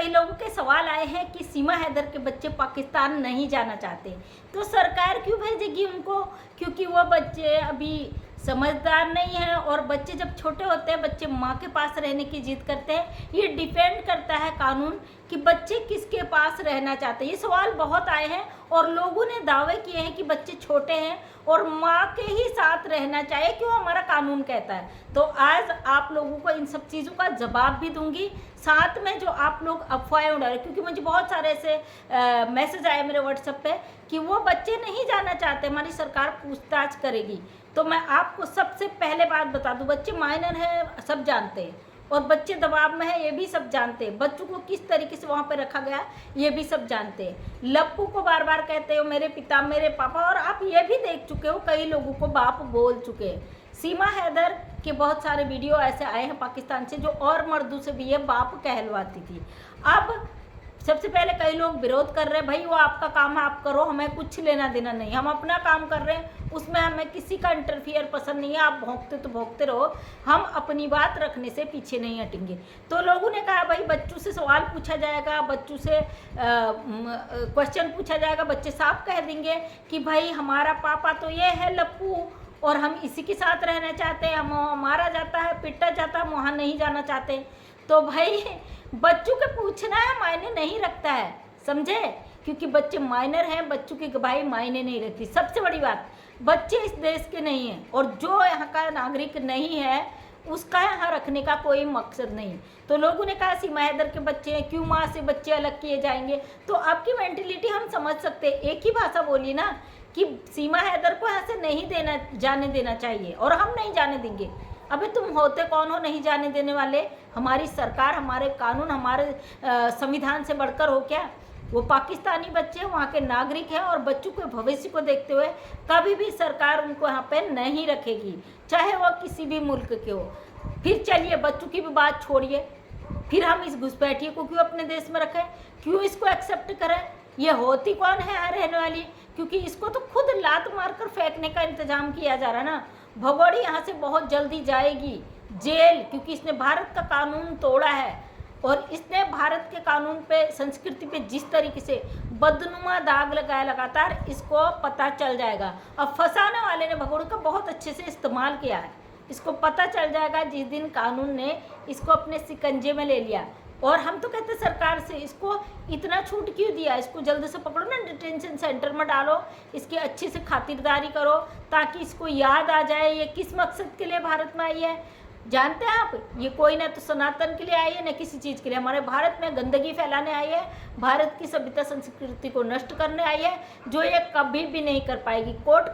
कई लोगों के सवाल आए हैं कि सीमा हैदर के बच्चे पाकिस्तान नहीं जाना चाहते, तो सरकार क्यों भेजेगी उनको? क्योंकि वो बच्चे अभी समझदार नहीं हैं, और बच्चे जब छोटे होते हैं बच्चे माँ के पास रहने की जिद करते हैं। ये डिपेंड करता है कानून कि बच्चे किसके पास रहना चाहते हैं। ये सवाल बहुत आए हैं और लोगों ने दावे किए हैं कि बच्चे छोटे हैं और माँ के ही साथ रहना चाहिए, क्यों हमारा कानून कहता है। तो आज आप लोगों को इन सब चीज़ों का जवाब भी दूंगी, साथ में जो आप लोग अफवाहें उड़ा रहे, क्योंकि मुझे बहुत सारे ऐसे मैसेज आए मेरे व्हाट्सएप पे कि वो बच्चे नहीं जाना चाहते, हमारी सरकार पूछताछ करेगी। तो मैं आपको सबसे पहले बात बता दूं, बच्चे माइनर हैं सब जानते हैं, और बच्चे दबाव में है ये भी सब जानते हैं, बच्चों को किस तरीके से वहाँ पे रखा गया ये भी सब जानते हैं। लप्पू को बार बार कहते हो मेरे पिता मेरे पापा, और आप ये भी देख चुके हो कई लोगों को बाप बोल चुके हैं। सीमा हैदर के बहुत सारे वीडियो ऐसे आए हैं पाकिस्तान से जो और मर्दों से भी ये बाप कहलवाती थी। अब सबसे पहले कई लोग विरोध कर रहे हैं, भाई वो आपका काम है आप करो, हमें कुछ लेना देना नहीं, हम अपना काम कर रहे हैं, उसमें हमें किसी का इंटरफियर पसंद नहीं है, आप भौंकते तो भौंकते रहो, हम अपनी बात रखने से पीछे नहीं हटेंगे। तो लोगों ने कहा भाई बच्चों से सवाल पूछा जाएगा, बच्चों से क्वेश्चन पूछा जाएगा, बच्चे साफ कह देंगे कि भाई हमारा पापा तो ये है लप्पू और हम इसी के साथ रहना चाहते हैं, हम मारा जाता है पिटा जाता है, हम वहाँ नहीं जाना चाहते। तो भाई बच्चों के पूछना है मायने नहीं रखता है, समझे? क्योंकि बच्चे माइनर हैं, बच्चों की गवाही मायने नहीं रखती। सबसे बड़ी बात, बच्चे इस देश के नहीं हैं, और जो यहाँ का नागरिक नहीं है उसका यहाँ रखने का कोई मकसद नहीं। तो लोगों ने कहा सीमा हैदर के बच्चे हैं, क्यों माँ से बच्चे अलग किए जाएंगे? तो आपकी मेंटेलिटी हम समझ सकते हैं, एक ही भाषा बोली ना कि सीमा हैदर को यहाँ से नहीं जाने देना चाहिए, और हम नहीं जाने देंगे। अबे तुम होते कौन हो नहीं जाने देने वाले? हमारी सरकार, हमारे कानून, हमारे संविधान से बढ़कर हो क्या? वो पाकिस्तानी बच्चे वहाँ के नागरिक हैं, और बच्चों के भविष्य को देखते हुए कभी भी सरकार उनको यहाँ पे नहीं रखेगी, चाहे वह किसी भी मुल्क के हो। फिर चलिए बच्चों की भी बात छोड़िए, फिर हम इस घुसपैठिए को क्यों अपने देश में रखें, क्यों इसको एक्सेप्ट करें? ये होती कौन है यहाँ रहने वाली? क्योंकि इसको तो खुद लात मारकर फेंकने का इंतजाम किया जा रहा ना। भगोड़ी यहाँ से बहुत जल्दी जाएगी जेल, क्योंकि इसने भारत का कानून तोड़ा है, और इसने भारत के कानून पे, संस्कृति पे जिस तरीके से बदनुमा दाग लगाया लगातार, इसको पता चल जाएगा। अब फंसाने वाले ने भगोड़ी का बहुत अच्छे से इस्तेमाल किया है, इसको पता चल जाएगा जिस दिन कानून ने इसको अपने शिकंजे में ले लिया। और हम तो कहते सरकार से इसको इतना छूट क्यों दिया, इसको जल्द से पकड़ो ना, डिटेंशन सेंटर में डालो, इसकी अच्छे से खातिरदारी करो ताकि इसको याद आ जाए ये किस मकसद के लिए भारत में आई है। जानते हैं आप, ये कोई ना तो सनातन के लिए आई है, न किसी चीज़ के लिए, हमारे भारत में गंदगी फैलाने आई है, भारत की सभ्यता संस्कृति को नष्ट करने आई है, जो ये कभी भी नहीं कर पाएगी। कोर्ट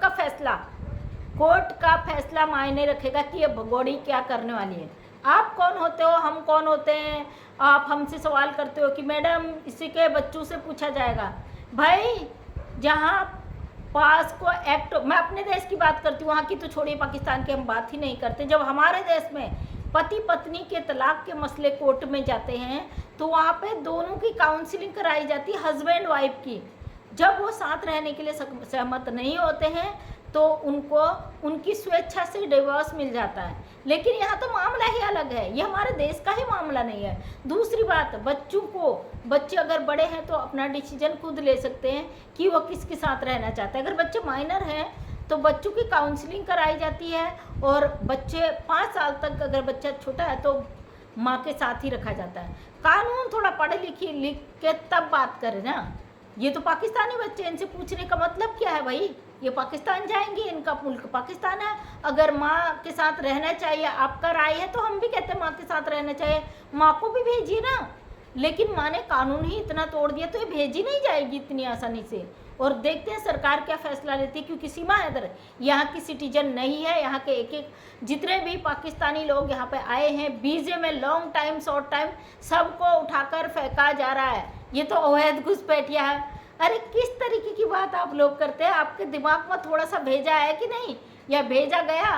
का फैसला मायने रखेगा कि ये भगोड़ी क्या करने वाली है। आप कौन होते हो, हम कौन होते हैं? आप हमसे सवाल करते हो कि मैडम इसी के बच्चों से पूछा जाएगा। भाई जहाँ पास को एक्ट, मैं अपने देश की बात करती हूँ, वहाँ की तो छोड़िए, पाकिस्तान की हम बात ही नहीं करते। जब हमारे देश में पति पत्नी के तलाक के मसले कोर्ट में जाते हैं तो वहाँ पे दोनों की काउंसलिंग कराई जाती है, हस्बैंड वाइफ की। जब वो साथ रहने के लिए सहमत नहीं होते हैं तो उनको उनकी स्वेच्छा से डिवोर्स मिल जाता है। लेकिन यहाँ तो मामला ही अलग है, ये हमारे देश का ही मामला नहीं है। दूसरी बात, बच्चे अगर बड़े हैं तो अपना डिसीजन खुद ले सकते हैं कि वो किसके साथ रहना चाहते हैं। अगर बच्चे माइनर हैं तो बच्चों की काउंसलिंग कराई जाती है, और बच्चे 5 साल तक अगर बच्चा छोटा है तो माँ के साथ ही रखा जाता है। कानून थोड़ा पढ़े लिख के तब बात करें ना। ये तो पाकिस्तानी बच्चे, इनसे पूछने का मतलब क्या है भाई? ये पाकिस्तान जाएंगे, इनका मुल्क पाकिस्तान है। अगर माँ के साथ रहना चाहिए, आपका राय है, तो हम भी कहते हैं माँ के साथ रहना चाहिए, माँ को भी भेजिए ना। लेकिन माँ ने कानून ही इतना तोड़ दिया तो ये भेजी नहीं जाएगी इतनी आसानी से। और देखते हैं सरकार क्या फैसला लेती है, क्योंकि सीमा हैदर यहाँ की सिटीजन नहीं है। यहाँ के एक जितने भी पाकिस्तानी लोग यहाँ पे आए हैं वीज़े में, लॉन्ग टाइम शॉर्ट टाइम, सबको उठाकर फेंका जा रहा है। ये तो अवैध घुसपैठिया है। अरे किस तरीके की बात आप लोग करते हैं? आपके दिमाग में थोड़ा सा भेजा है कि नहीं, या भेजा गया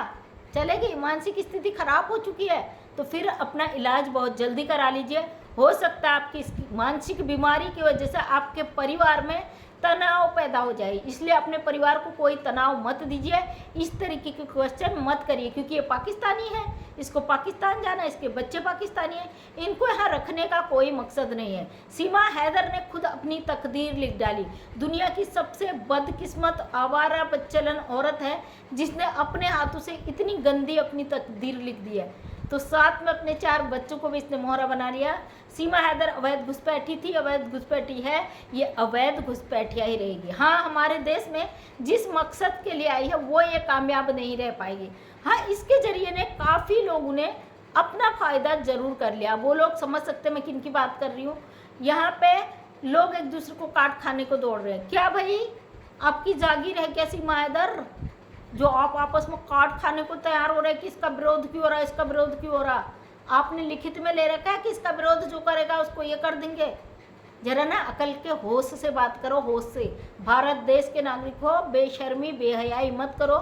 चलेगी? मानसिक स्थिति खराब हो चुकी है तो फिर अपना इलाज बहुत जल्दी करा लीजिए। हो सकता है आपकी इस मानसिक बीमारी की वजह से आपके परिवार में तनाव पैदा हो जाए। इसलिए अपने परिवार को कोई तनाव मत दीजिए, इस तरीके के क्वेश्चन मत करिए, क्योंकि ये पाकिस्तानी है, इसको पाकिस्तान जाना, इसके बच्चे पाकिस्तानी हैं, इनको यहाँ रखने का कोई मकसद नहीं है। सीमा हैदर ने खुद अपनी तकदीर लिख डाली। दुनिया की सबसे बदकिस्मत आवारा बदचलन औरत है जिसने अपने हाथों से इतनी गंदी अपनी तकदीर लिख दी है। तो साथ में अपने 4 बच्चों को भी इसने मोहरा बना लिया। सीमा हैदर अवैध घुसपैठी थी, अवैध घुसपैठी है, ये अवैध घुसपैठिया ही रहेगी। हाँ, हमारे देश में जिस मकसद के लिए आई है वो ये कामयाब नहीं रह पाएगी। हाँ, इसके जरिए ने काफ़ी लोगों ने अपना फ़ायदा ज़रूर कर लिया। वो लोग समझ सकते मैं किन की बात कर रही हूँ। यहाँ पे लोग एक दूसरे को काट खाने को दौड़ रहे हैं। क्या भाई, आपकी जागीर है क्या सीमा हैदर, जो आप आपस में काट खाने को तैयार हो रहे हैं कि इसका विरोध क्यों हो रहा है, इसका विरोध क्यों हो रहा? आपने लिखित में ले रखा है कि इसका विरोध जो करेगा उसको ये कर देंगे। जरा ना अकल के होश से बात करो, होश से। भारत देश के नागरिक हो, बेशर्मी बेहयाई मत करो,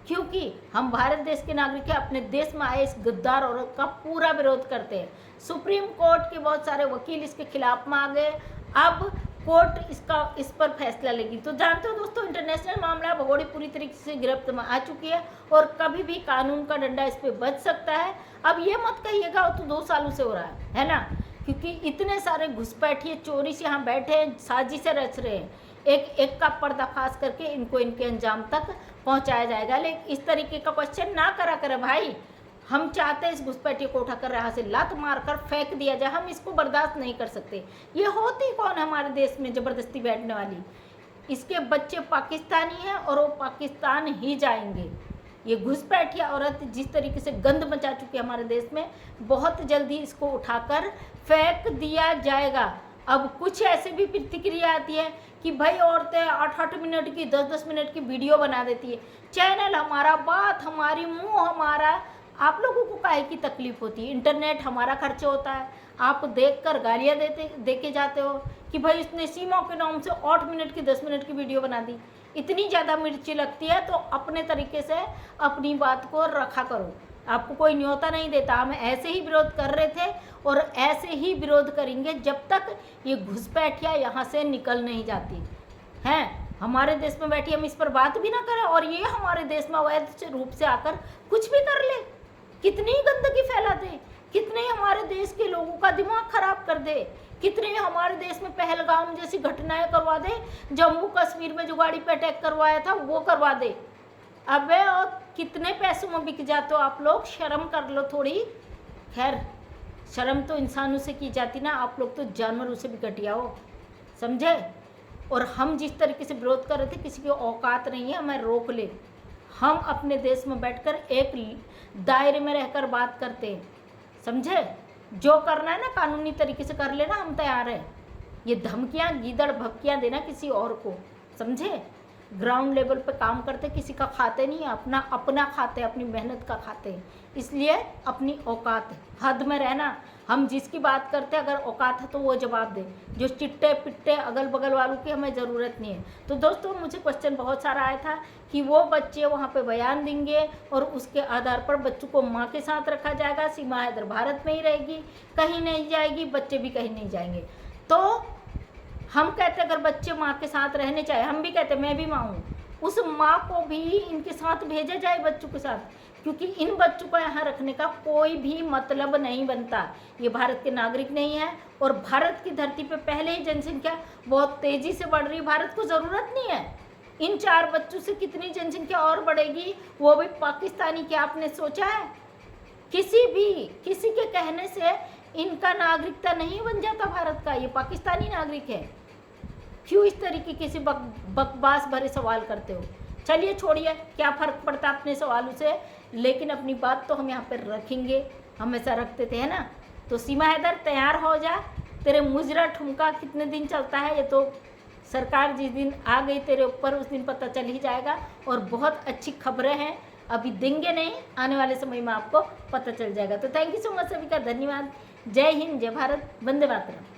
क्योंकि हम भारत देश के नागरिक हैं। अपने देश में आए इस गद्दार औरत का पूरा विरोध करते हैं। सुप्रीम कोर्ट के बहुत सारे वकील इसके खिलाफ में आ गए। अब कोर्ट इस पर फैसला लेगी। तो जानते हो दोस्तों, इंटरनेशनल मामला भगोड़ी पूरी तरीके से गिरफ्त में आ चुकी है और कभी भी कानून का डंडा इस पे बच सकता है। अब ये मत कहिएगा वो तो 2 सालों से हो रहा है ना, क्योंकि इतने सारे घुसपैठिए चोरी से यहाँ बैठे हैं, साजिशें रच रहे हैं। एक का पर्दाफाश करके इनको इनके अंजाम तक पहुँचाया जाएगा। लेकिन इस तरीके का क्वेश्चन ना करा करे भाई। हम चाहते हैं इस घुसपैठिए को उठाकर यहाँ से लात मारकर फेंक दिया जाए, हम इसको बर्दाश्त नहीं कर सकते। ये होती कौन है हमारे देश में ज़बरदस्ती बैठने वाली? इसके बच्चे पाकिस्तानी हैं और वो पाकिस्तान ही जाएंगे। ये घुसपैठिया औरत जिस तरीके से गंद मचा चुकी है हमारे देश में, बहुत जल्दी इसको उठाकर फेंक दिया जाएगा। अब कुछ ऐसे भी प्रतिक्रिया आती है कि भाई औरतें 8-8 मिनट की 10-10 मिनट की वीडियो बना देती है। चैनल हमारा, बात हमारी, मुंह हमारा, आप लोगों को काहे की तकलीफ होती है? इंटरनेट हमारा खर्च होता है, आप देखकर गालियाँ देके जाते हो कि भाई उसने सीमा के नाम से 8 मिनट की 10 मिनट की वीडियो बना दी। इतनी ज़्यादा मिर्ची लगती है तो अपने तरीके से अपनी बात को रखा करो। आपको कोई न्योता नहीं देता। हम ऐसे ही विरोध कर रहे थे और ऐसे ही विरोध करेंगे जब तक ये घुसपैठिया यहाँ से निकल नहीं जाती हैं। हमारे देश में बैठी हम इस पर बात भी ना करें और ये हमारे देश में अवैध रूप से आकर कुछ भी कर ले, कितनी गंदगी फैला दे, कितने हमारे देश के लोगों का दिमाग खराब कर दे, कितने हमारे देश में पहलगाम जैसी घटनाएं करवा दे, जम्मू कश्मीर में जो गाड़ी पे अटैक करवाया था वो करवा दे। अबे और कितने पैसों में बिक जाते हो आप लोग, शर्म कर लो थोड़ी। खैर, शर्म तो इंसानों से की जाती ना, आप लोग तो जानवरों से भी घटिया हो, समझे? और हम जिस तरीके से विरोध कर रहे थे, किसी की औकात नहीं है हमें रोक ले। हम अपने देश में बैठकर एक दायरे में रहकर बात करते हैं, समझे? जो करना है ना कानूनी तरीके से कर लेना, हम तैयार हैं। ये धमकियाँ गीदड़ भपकियाँ देना किसी और को, समझे? ग्राउंड लेवल पे काम करते, किसी का खाते नहीं, अपना खाते, अपनी मेहनत का खाते हैं। इसलिए अपनी औकात है, हद में रहना। हम जिसकी बात करते हैं, अगर औकात है तो वो जवाब दे। जो चिट्टे पिट्टे अगल बगल वालों की हमें ज़रूरत नहीं है। तो दोस्तों, मुझे क्वेश्चन बहुत सारा आया था कि वो बच्चे वहाँ पे बयान देंगे और उसके आधार पर बच्चों को माँ के साथ रखा जाएगा। सीमा हैदर भारत में ही रहेगी, कहीं नहीं जाएगी, बच्चे भी कहीं नहीं जाएंगे। तो हम कहते अगर बच्चे माँ के साथ रहने चाहिए, हम भी कहते, मैं भी माँ हूँ, उस माँ को भी इनके साथ भेजा जाए बच्चों के साथ, क्योंकि इन बच्चों को यहाँ रखने का कोई भी मतलब नहीं बनता। ये भारत के नागरिक नहीं है और भारत की धरती पे पहले ही जनसंख्या बहुत तेज़ी से बढ़ रही है। भारत को ज़रूरत नहीं है इन 4 बच्चों से कितनी जनसंख्या और बढ़ेगी, वो भी पाकिस्तानी। क्या आपने सोचा है? किसी के कहने से इनका नागरिकता नहीं बन जाता भारत का, ये पाकिस्तानी नागरिक है। क्यों इस तरीके के से बकवास भरे सवाल करते हो? चलिए छोड़िए, क्या फ़र्क पड़ता अपने सवालों से, लेकिन अपनी बात तो हम यहाँ पर रखेंगे, हमेशा रखते थे, है ना? तो सीमा हैदर तैयार हो जा, तेरे मुजरा ठुमका कितने दिन चलता है ये तो सरकार जिस दिन आ गई तेरे ऊपर उस दिन पता चल ही जाएगा। और बहुत अच्छी खबरें हैं, अभी देंगे नहीं, आने वाले समय में आपको पता चल जाएगा। तो थैंक यू सो मच, सभी का धन्यवाद। जय हिंद, जय भारत, वंदे मातरम।